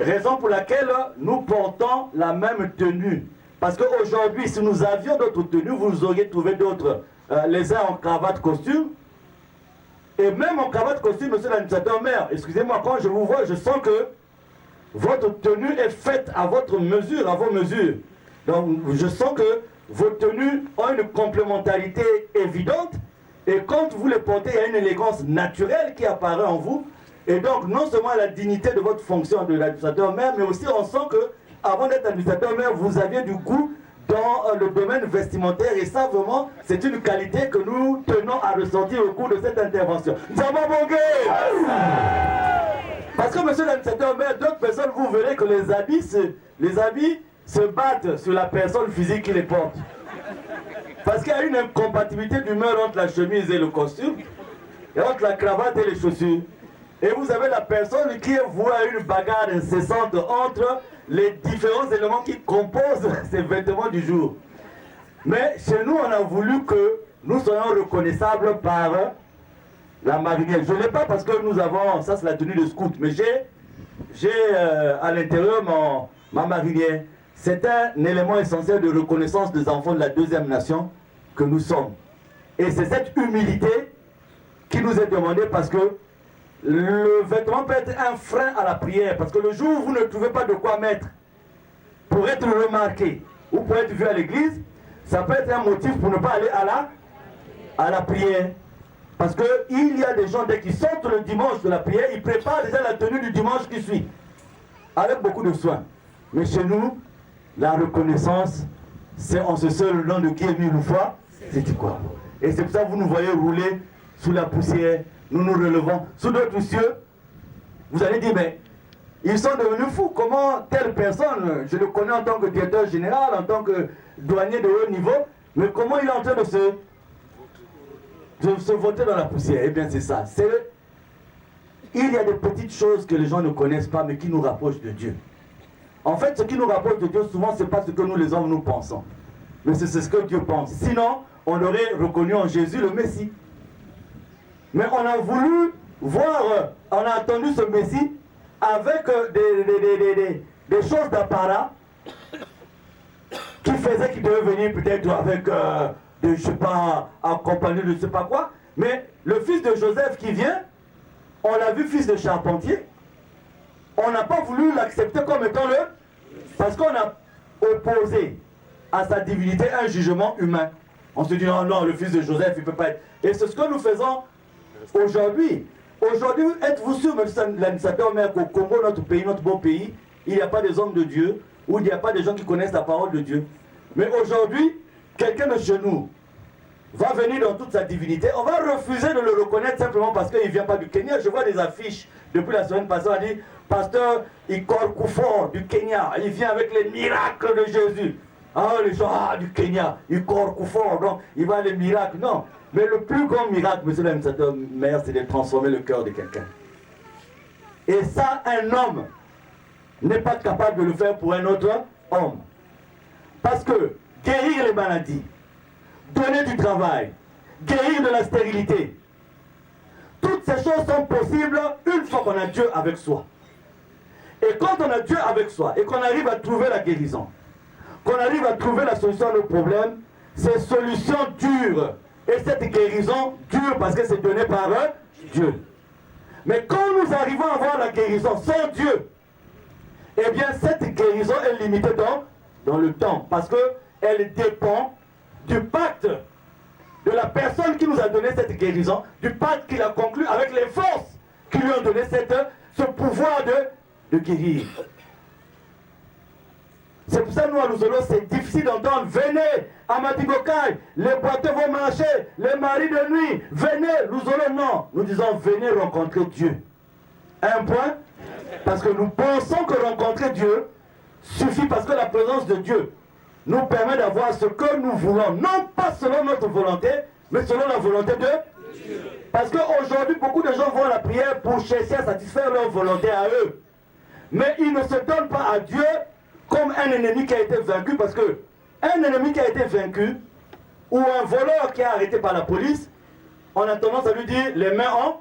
Raison pour laquelle nous portons la même tenue. Parce qu'aujourd'hui, si nous avions d'autres tenues, vous auriez trouvé d'autres, les uns en cravate costume. Et même en cravate costume, monsieur l'administrateur maire, excusez-moi, quand je vous vois, je sens que votre tenue est faite à votre mesure, à vos mesures. Donc je sens que vos tenues ont une complémentarité évidente. Et quand vous les portez, il y a une élégance naturelle qui apparaît en vous. Et donc, non seulement la dignité de votre fonction de l'administrateur maire, mais aussi on sent que avant d'être administrateur maire, vous aviez du goût dans le domaine vestimentaire. Et ça, vraiment, c'est une qualité que nous tenons à ressentir au cours de cette intervention. Nous avons bongué. Parce que, monsieur l'administrateur maire, d'autres personnes, vous verrez que les habits se battent sur la personne physique qui les porte. Parce qu'il y a une incompatibilité d'humeur entre la chemise et le costume, et entre la cravate et les chaussures. Et vous avez la personne qui est vouée à une bagarre incessante entre les différents éléments qui composent ces vêtements du jour. Mais chez nous, on a voulu que nous soyons reconnaissables par la marinière. Je ne l'ai pas parce que nous avons, ça c'est la tenue de scout, mais j'ai à l'intérieur ma marinière. C'est un élément essentiel de reconnaissance des enfants de la deuxième nation que nous sommes. Et c'est cette humilité qui nous est demandée parce que le vêtement peut être un frein à la prière. Parce que le jour où vous ne trouvez pas de quoi mettre pour être remarqué ou pour être vu à l'église, ça peut être un motif pour ne pas aller à la prière. Parce qu'il y a des gens, dès qu'ils sortent le dimanche de la prière, ils préparent déjà la tenue du dimanche qui suit. Avec beaucoup de soin. Mais chez nous, la reconnaissance, c'est en ce seul nom de qui est mis une fois, c'est quoi. Et c'est pour ça que vous nous voyez rouler sous la poussière, nous nous relevons sous d'autres cieux. Vous allez dire, mais ils sont devenus fous. Comment telle personne, je le connais en tant que directeur général, en tant que douanier de haut niveau, mais comment il est en train de se voter dans la poussière? Eh bien, c'est ça. Il y a des petites choses que les gens ne connaissent pas, mais qui nous rapprochent de Dieu. En fait, ce qui nous rapproche de Dieu, souvent, ce n'est pas ce que nous, les hommes, nous pensons. Mais c'est ce que Dieu pense. Sinon, on aurait reconnu en Jésus le Messie. Mais on a voulu voir, on a attendu ce Messie avec des choses d'apparat qui faisaient qu'il devait venir peut-être avec, je ne sais pas, accompagné de je ne sais pas quoi. Mais le fils de Joseph qui vient, on l'a vu fils de charpentier. On n'a pas voulu l'accepter comme étant parce qu'on a opposé à sa divinité un jugement humain. On se dit non, non, le fils de Joseph, il ne peut pas être. Et c'est ce que nous faisons aujourd'hui. Aujourd'hui, êtes-vous sûr, monsieur l'administrateur maire, qu'au Congo, notre pays, notre beau pays, il n'y a pas des hommes de Dieu, ou il n'y a pas des gens qui connaissent la parole de Dieu. Mais aujourd'hui, quelqu'un de chez nous va venir dans toute sa divinité, on va refuser de le reconnaître simplement parce qu'il ne vient pas du Kenya. Je vois des affiches depuis la semaine passée, on dit pasteur Ikor Kufor du Kenya, il vient avec les miracles de Jésus. Ah, les gens du Kenya, Ikor Kufor, donc il va les miracles. Non, mais le plus grand miracle, monsieur l'administrateur maire, c'est de transformer le cœur de quelqu'un. Et ça, un homme n'est pas capable de le faire pour un autre homme. Parce que guérir les maladies, donner du travail, guérir de la stérilité, toutes ces choses sont possibles une fois qu'on a Dieu avec soi. Et quand on a Dieu avec soi et qu'on arrive à trouver la guérison, qu'on arrive à trouver la solution à nos problèmes, ces solutions durent. Et cette guérison dure parce que c'est donné par Dieu. Mais quand nous arrivons à avoir la guérison sans Dieu, eh bien cette guérison est limitée dans le temps. Parce qu'elle dépend du pacte de la personne qui nous a donné cette guérison, du pacte qu'il a conclu avec les forces qui lui ont donné ce pouvoir de guérir. C'est pour ça que nous, à Luzolo, c'est difficile d'entendre. Venez à Madingokai, les boiteux vont marcher, les maris de nuit, venez. Luzolo, non. Nous disons, venez rencontrer Dieu. Un point. Parce que nous pensons que rencontrer Dieu suffit parce que la présence de Dieu nous permet d'avoir ce que nous voulons. Non pas selon notre volonté, mais selon la volonté de Dieu. Parce qu'aujourd'hui, beaucoup de gens vont à la prière pour chercher à satisfaire leur volonté à eux. Mais ils ne se donnent pas à Dieu comme un ennemi qui a été vaincu, parce que un ennemi qui a été vaincu, ou un voleur qui est arrêté par la police, on a tendance à lui dire les mains en...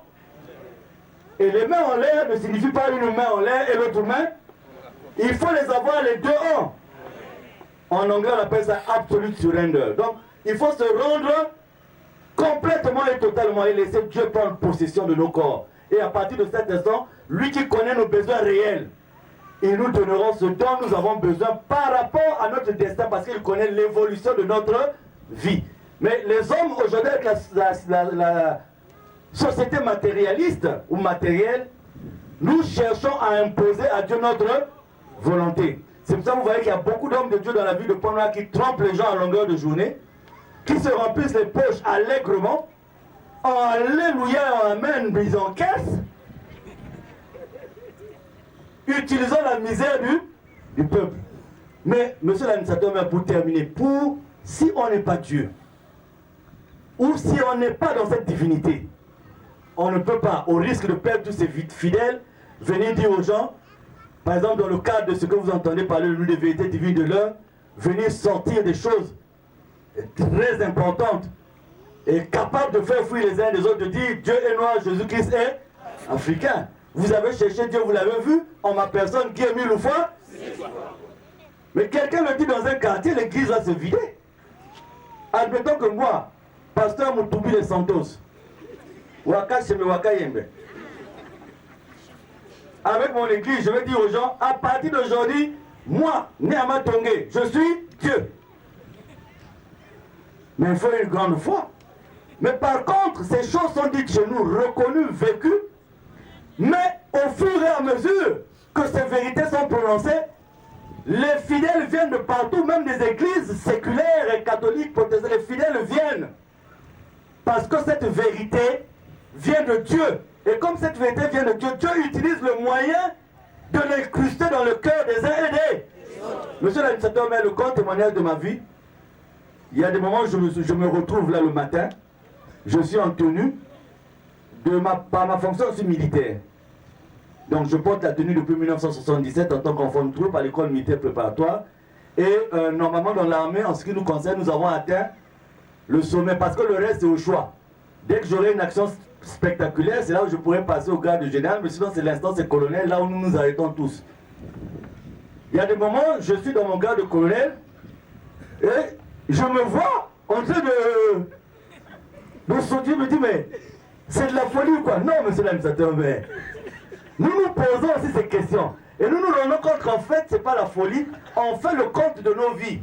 Et les mains en l'air ne signifie pas une main en l'air et l'autre main. Il faut les avoir les deux en. En anglais, on appelle ça absolute surrender. Donc, il faut se rendre complètement et totalement et laisser Dieu prendre possession de nos corps. Et à partir de cet instant, lui qui connaît nos besoins réels, il nous donnera ce dont nous avons besoin par rapport à notre destin, parce qu'il connaît l'évolution de notre vie. Mais les hommes aujourd'hui, avec la société matérialiste ou matérielle, nous cherchons à imposer à Dieu notre volonté. C'est pour ça que vous voyez qu'il y a beaucoup d'hommes de Dieu dans la vie de Panoa qui trompent les gens à longueur de journée, qui se remplissent les poches allègrement, en alléluia, en amen, mais en caisse, utilisant la misère du peuple. Mais, monsieur l'administrateur, pour terminer, si on n'est pas Dieu, ou si on n'est pas dans cette divinité, on ne peut pas, au risque de perdre tous ces fidèles, venir dire aux gens, par exemple dans le cadre de ce que vous entendez parler de nous, des vérités divines de l'heure, venir sortir des choses très importantes et capables de faire fuir les uns des autres, de dire Dieu est noir, Jésus-Christ est africain. Vous avez cherché Dieu, vous l'avez vu, en ma personne qui est 1000 fois. Mais quelqu'un le dit dans un quartier, l'église va se vider. Admettons que moi, pasteur Moutoubi de Santos, Waka Sheme Waka Yembe, avec mon église, je vais dire aux gens, à partir d'aujourd'hui, moi, Néama Tongé, je suis Dieu. Mais il faut une grande foi. Mais par contre, ces choses sont dites chez nous, reconnues, vécues. Mais au fur et à mesure que ces vérités sont prononcées, les fidèles viennent de partout, même des églises séculaires et catholiques protestantes. Les fidèles viennent parce que cette vérité vient de Dieu. Et comme cette vérité vient de Dieu, Dieu utilise le moyen de l'incruster dans le cœur des uns et des autres. Monsieur l'administrateur, mais le grand témoignage de ma vie, il y a des moments où je me retrouve là le matin, je suis en tenue, par ma fonction, je suis militaire. Donc je porte la tenue depuis 1977 en tant qu'enfant de troupe à l'école militaire préparatoire. Et normalement dans l'armée, en ce qui nous concerne, nous avons atteint le sommet, parce que le reste c'est au choix. Dès que j'aurai une action spectaculaire, c'est là où je pourrais passer au grade de général, mais sinon c'est l'instance colonel, là où nous nous arrêtons tous. Il y a des moments, je suis dans mon grade de colonel, et je me vois en train de sauter, me dit mais c'est de la folie ou quoi? Non, monsieur l'administrateur, mais nous nous posons aussi ces questions. Et nous nous rendons compte qu'en fait, ce n'est pas la folie, on fait le compte de nos vies.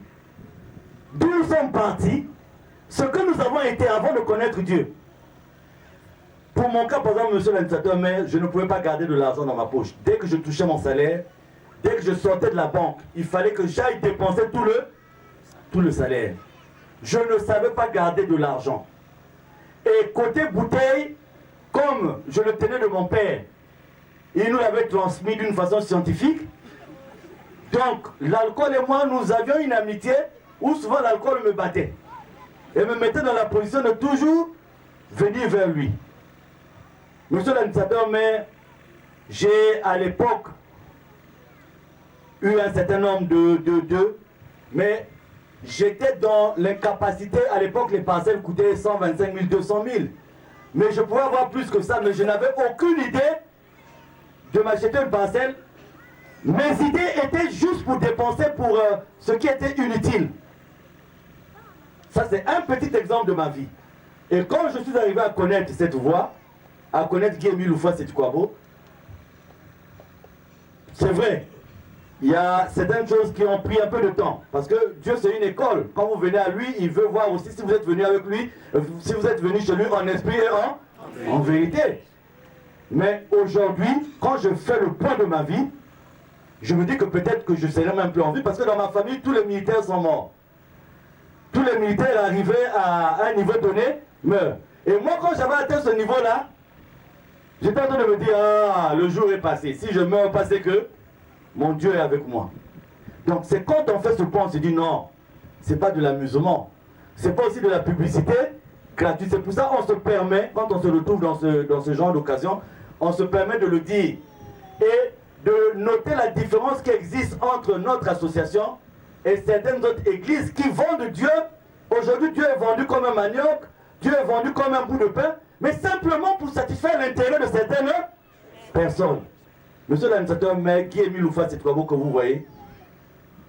D'où nous sommes partis, ce que nous avons été avant de connaître Dieu. Pour mon cas, par exemple, monsieur l'administrateur, mais je ne pouvais pas garder de l'argent dans ma poche. Dès que je touchais mon salaire, dès que je sortais de la banque, il fallait que j'aille dépenser tout le salaire. Je ne savais pas garder de l'argent. Et côté bouteille, comme je le tenais de mon père, il nous l'avait transmis d'une façon scientifique. Donc, l'alcool et moi, nous avions une amitié où souvent l'alcool me battait. Et me mettait dans la position de toujours venir vers lui. Monsieur l'administrateur, mais j'ai à l'époque eu un certain nombre de mais j'étais dans l'incapacité. À l'époque, les parcelles coûtaient 125 000, 200 000. Mais je pouvais avoir plus que ça, mais je n'avais aucune idée de m'acheter une parcelle. Mes idées étaient juste pour dépenser pour ce qui était inutile. Ça, c'est un petit exemple de ma vie. Et quand je suis arrivé à connaître cette voie, à connaître Guy Miloufwa Sétikwabo, c'est vrai, il y a certaines choses qui ont pris un peu de temps. Parce que Dieu, c'est une école. Quand vous venez à lui, il veut voir aussi si vous êtes venu avec lui, si vous êtes venu chez lui en esprit et en vérité. Mais aujourd'hui, quand je fais le point de ma vie, je me dis que peut-être que je serais même plus en vie parce que dans ma famille, tous les militaires sont morts. Tous les militaires arrivés à un niveau donné meurent. Et moi, quand j'avais atteint ce niveau-là, j'étais en train de me dire, ah, le jour est passé. Si je meurs, pas c'est que mon Dieu est avec moi. Donc c'est quand on fait ce point, on se dit non, c'est pas de l'amusement. C'est pas aussi de la publicité gratuite. C'est pour ça qu'on se permet, quand on se retrouve dans ce genre d'occasion, on se permet de le dire. Et de noter la différence qui existe entre notre association et certaines autres églises qui vendent Dieu. Aujourd'hui, Dieu est vendu comme un manioc, Dieu est vendu comme un bout de pain, mais simplement pour satisfaire l'intérêt de certaines personnes. Monsieur l'administrateur maire Guy-Émile Oufa, c'est travaux que vous voyez.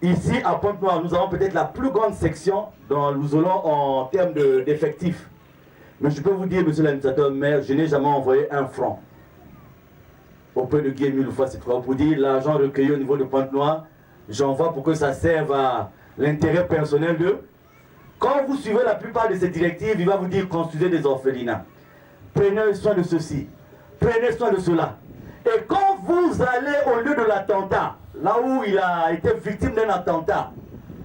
Ici, à Pointe-Noire, nous avons peut-être la plus grande section dans l'Ouzelon en termes d'effectifs. Mais je peux vous dire, monsieur l'administrateur maire, je n'ai jamais envoyé un franc auprès de Guy-Émile Oufa, c'est travaux pour dire l'argent recueilli au niveau de Pointe-Noire, j'envoie pour que ça serve à l'intérêt personnel de... Quand vous suivez la plupart de ces directives, il va vous dire construisez des orphelinats. Prenez soin de ceci. Prenez soin de cela. Et quand vous allez au lieu de l'attentat, là où il a été victime d'un attentat,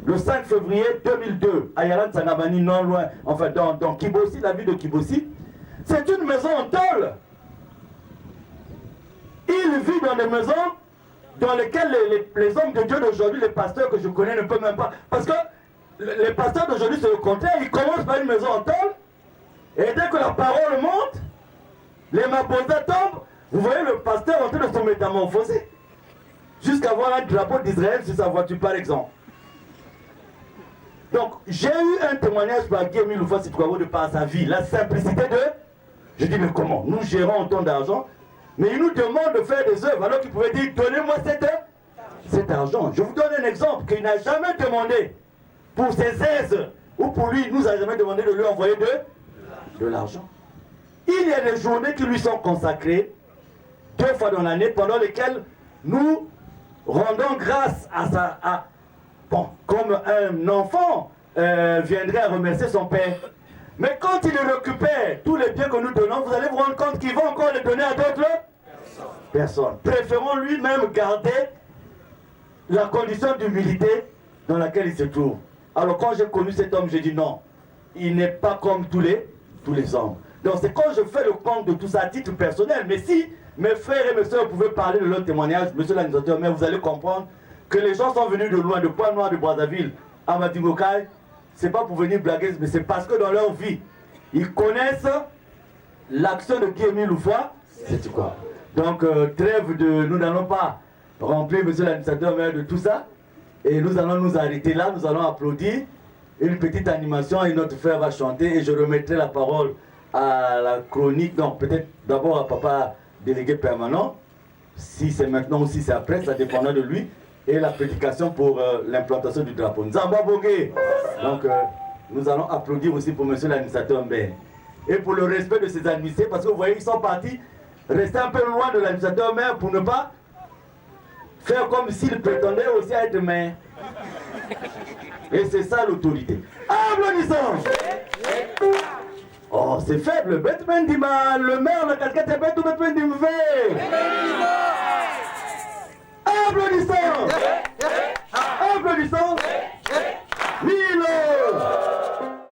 le 5 février 2002, à Yalan Sanabani, non loin, enfin dans Kibossi, la ville de Kibossi, c'est une maison en tôle. Il vit dans des maisons dans lesquelles les hommes de Dieu d'aujourd'hui, les pasteurs que je connais ne peuvent même pas. Parce que les pasteurs d'aujourd'hui, c'est le contraire, ils commencent par une maison en tôle, et dès que la parole monte, les mabosa tombent, vous voyez le pasteur en train de se métamorphoser, jusqu'à voir un drapeau d'Israël sur sa voiture, par exemple. Donc, j'ai eu un témoignage par Guy-Émile Oufa Sitouabo de par sa vie, la simplicité de... Je dis, mais comment? Nous gérons autant d'argent, mais il nous demande de faire des œuvres, alors qu'il pouvait dire, donnez-moi cet argent. Je vous donne un exemple qu'il n'a jamais demandé pour ses aises, ou pour lui, il nous a jamais demandé de lui envoyer de l'argent. Il y a des journées qui lui sont consacrées, 2 fois dans l'année, pendant lesquelles nous rendons grâce à bon, comme un enfant viendrait à remercier son père. Mais quand il récupère tous les biens que nous donnons, vous allez vous rendre compte qu'il va encore les donner à d'autres personnes. Préférons lui-même garder la condition d'humilité dans laquelle il se trouve. Alors quand j'ai connu cet homme, j'ai dit non, il n'est pas comme tous les hommes. Donc c'est quand je fais le compte de tout ça à titre personnel. Mais si mes frères et mes soeurs pouvaient parler de leur témoignage, monsieur l'administrateur, mais vous allez comprendre que les gens sont venus de loin, de Pointe-Noire, de Brazzaville, à Madingokai, c'est pas pour venir blaguer, mais c'est parce que dans leur vie, ils connaissent l'action de Guy-Émile Oufa, c'est quoi. Donc trêve de, nous n'allons pas remplir monsieur l'administrateur maire de tout ça, et nous allons nous arrêter là, nous allons applaudir, une petite animation et notre frère va chanter et je remettrai la parole à la chronique, donc peut-être d'abord à papa délégué permanent, si c'est maintenant ou si c'est après, ça dépendra de lui, et la prédication pour l'implantation du drapeau. Nzamba Bogué. Donc nous allons applaudir aussi pour monsieur l'administrateur maire. Et pour le respect de ses administrés, parce que vous voyez, ils sont partis rester un peu loin de l'administrateur maire pour ne pas faire comme s'il prétendait aussi être maire. Et c'est ça l'autorité. Applaudissons! Oh, c'est faible. Batman dit, le maire, la casquette est bête ou Batman dit, applaudissons! Applaudissons!